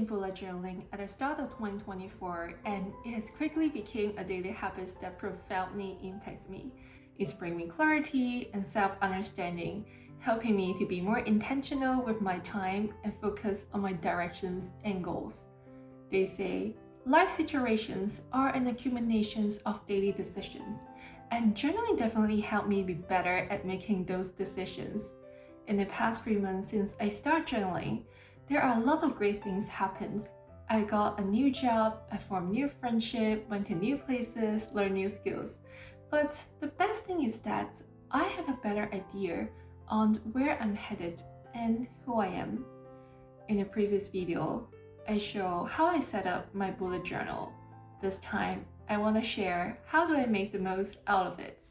bullet journaling at the start of 2024, and it has quickly become a daily habit that profoundly impacts me. It's bringing me clarity and self-understanding, helping me to be more intentional with my time and focus on my directions and goals. They say, life situations are an accumulation of daily decisions, and journaling definitely helped me be better at making those decisions. In the past 3 months since I started journaling, there are lots of great things happened. I got a new job, I formed new friendship, went to new places, learned new skills. But the best thing is that I have a better idea on where I'm headed and who I am. In the previous video, I show how I set up my bullet journal. This time, I want to share how do I make the most out of it.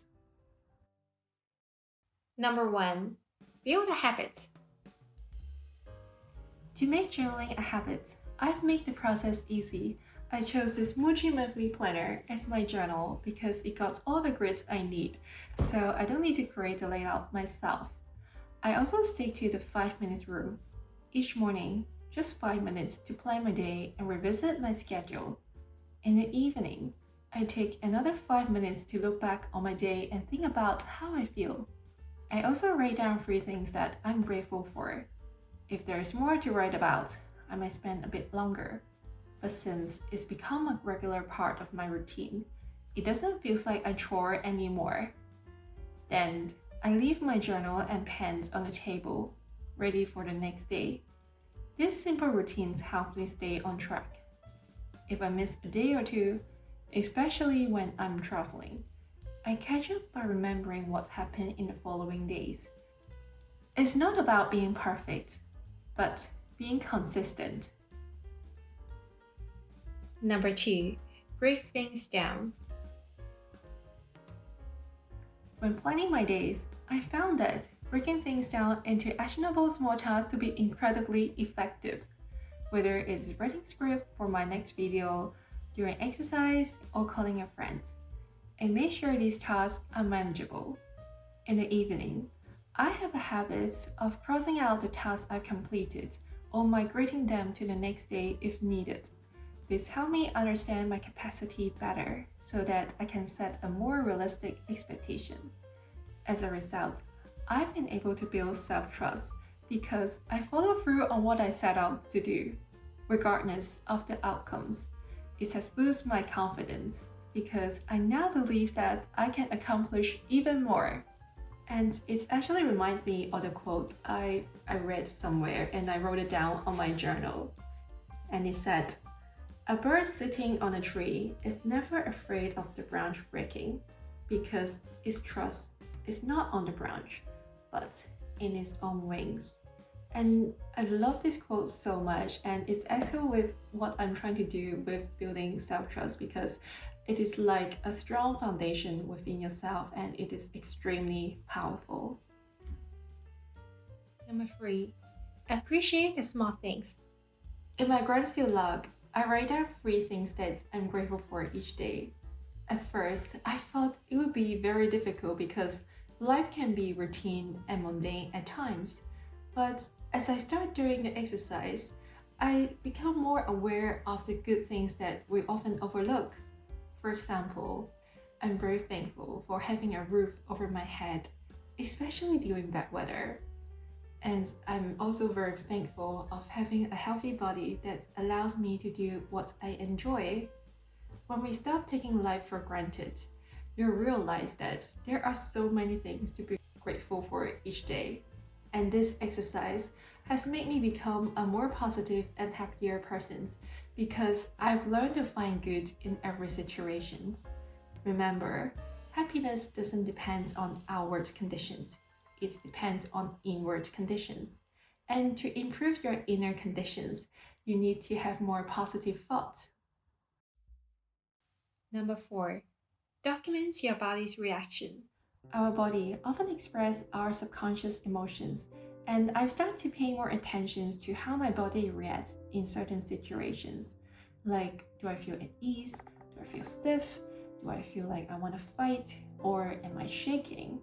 Number 1. Build a habit. To make journaling a habit, I've made the process easy. I chose this Muji monthly planner as my journal because it got all the grids I need, so I don't need to create the layout myself. I also stick to the 5 minutes rule. Each morning, just 5 minutes to plan my day and revisit my schedule. In the evening, I take another 5 minutes to look back on my day and think about how I feel. I also write down 3 things that I'm grateful for. If there's more to write about, I might spend a bit longer. But since it's become a regular part of my routine, it doesn't feel like a chore anymore. Then, I leave my journal and pens on the table, ready for the next day. These simple routines help me stay on track. If I miss a day or two, especially when I'm traveling, I catch up by remembering what's happened in the following days. It's not about being perfect, but being consistent. Number 2. Break things down. When planning my days, I found that breaking things down into actionable small tasks to be incredibly effective. Whether it's writing script for my next video, doing exercise, or calling a friend, I make sure these tasks are manageable. In the evening, I have a habit of crossing out the tasks I've completed or migrating them to the next day if needed. This helps me understand my capacity better so that I can set a more realistic expectation. As a result, I've been able to build self-trust because I follow through on what I set out to do, regardless of the outcomes. It has boosted my confidence because I now believe that I can accomplish even more. And it actually reminds me of the quote I read somewhere and I wrote it down on my journal. And it said, "A bird sitting on a tree is never afraid of the branch breaking because its trust is not on the branch, but in its own wings." And I love this quote so much, and it's actually with what I'm trying to do with building self-trust because it is like a strong foundation within yourself and it is extremely powerful. Number 3. Appreciate the small things. In my gratitude log, I write down 3 things that I'm grateful for each day. At first, I thought it would be very difficult because life can be routine and mundane at times. But as I start doing the exercise, I become more aware of the good things that we often overlook. For example, I'm very thankful for having a roof over my head, especially during bad weather. And I'm also very thankful of having a healthy body that allows me to do what I enjoy. When we stop taking life for granted, you realize that there are so many things to be grateful for each day. And this exercise has made me become a more positive and happier person because I've learned to find good in every situation. Remember, happiness doesn't depend on outward conditions. It depends on inward conditions. And to improve your inner conditions, you need to have more positive thoughts. Number 4. Document your body's reaction. Our body often expresses our subconscious emotions, and I've started to pay more attention to how my body reacts in certain situations. Like, do I feel at ease? Do I feel stiff? Do I feel like I want to fight? Or am I shaking?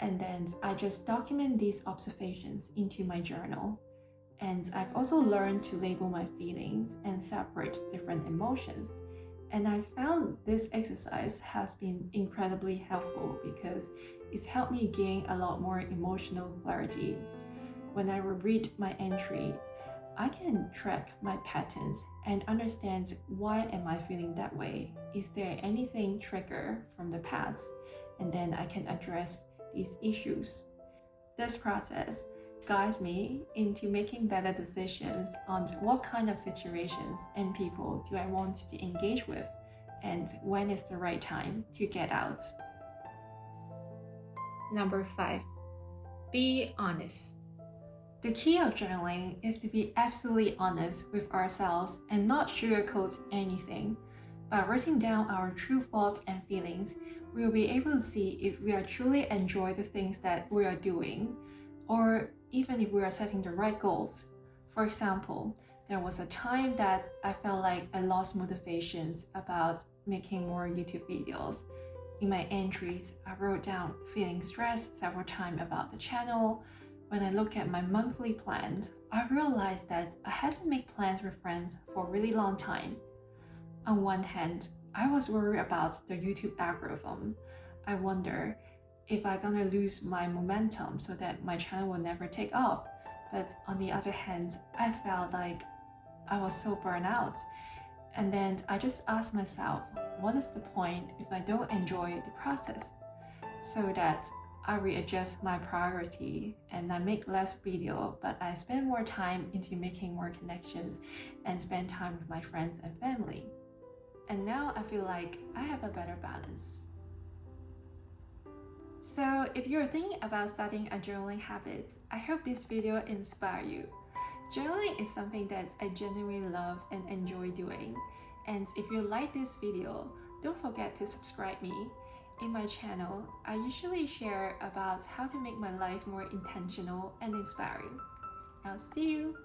And then I just document these observations into my journal. And I've also learned to label my feelings and separate different emotions. And I found this exercise has been incredibly helpful because it's helped me gain a lot more emotional clarity. When I reread my entry, I can track my patterns and understand why am I feeling that way? Is there anything trigger from the past? And then I can address these issues. This process guides me into making better decisions on what kind of situations and people do I want to engage with and when is the right time to get out. Number 5. Be honest. The key of journaling is to be absolutely honest with ourselves and not sugarcoat anything. By writing down our true thoughts and feelings, we will be able to see if we are truly enjoy the things that we are doing, or even if we are setting the right goals. For example, there was a time that I felt like I lost motivations about making more YouTube videos. In my entries, I wrote down feeling stressed several times about the channel. When I look at my monthly plan, I realized that I hadn't made plans with friends for a really long time. On one hand, I was worried about the YouTube algorithm. I wonder if I'm gonna lose my momentum so that my channel will never take off. But on the other hand, I felt like I was so burnt out. And then I just asked myself, what is the point if I don't enjoy the process? So that I readjust my priority and I make less video, but I spend more time into making more connections and spend time with my friends and family. And now I feel like I have a better balance. So if you're thinking about starting a journaling habit, I hope this video inspires you. Journaling is something that I genuinely love and enjoy doing. And if you like this video, don't forget to subscribe me. In my channel, I usually share about how to make my life more intentional and inspiring. I'll see you!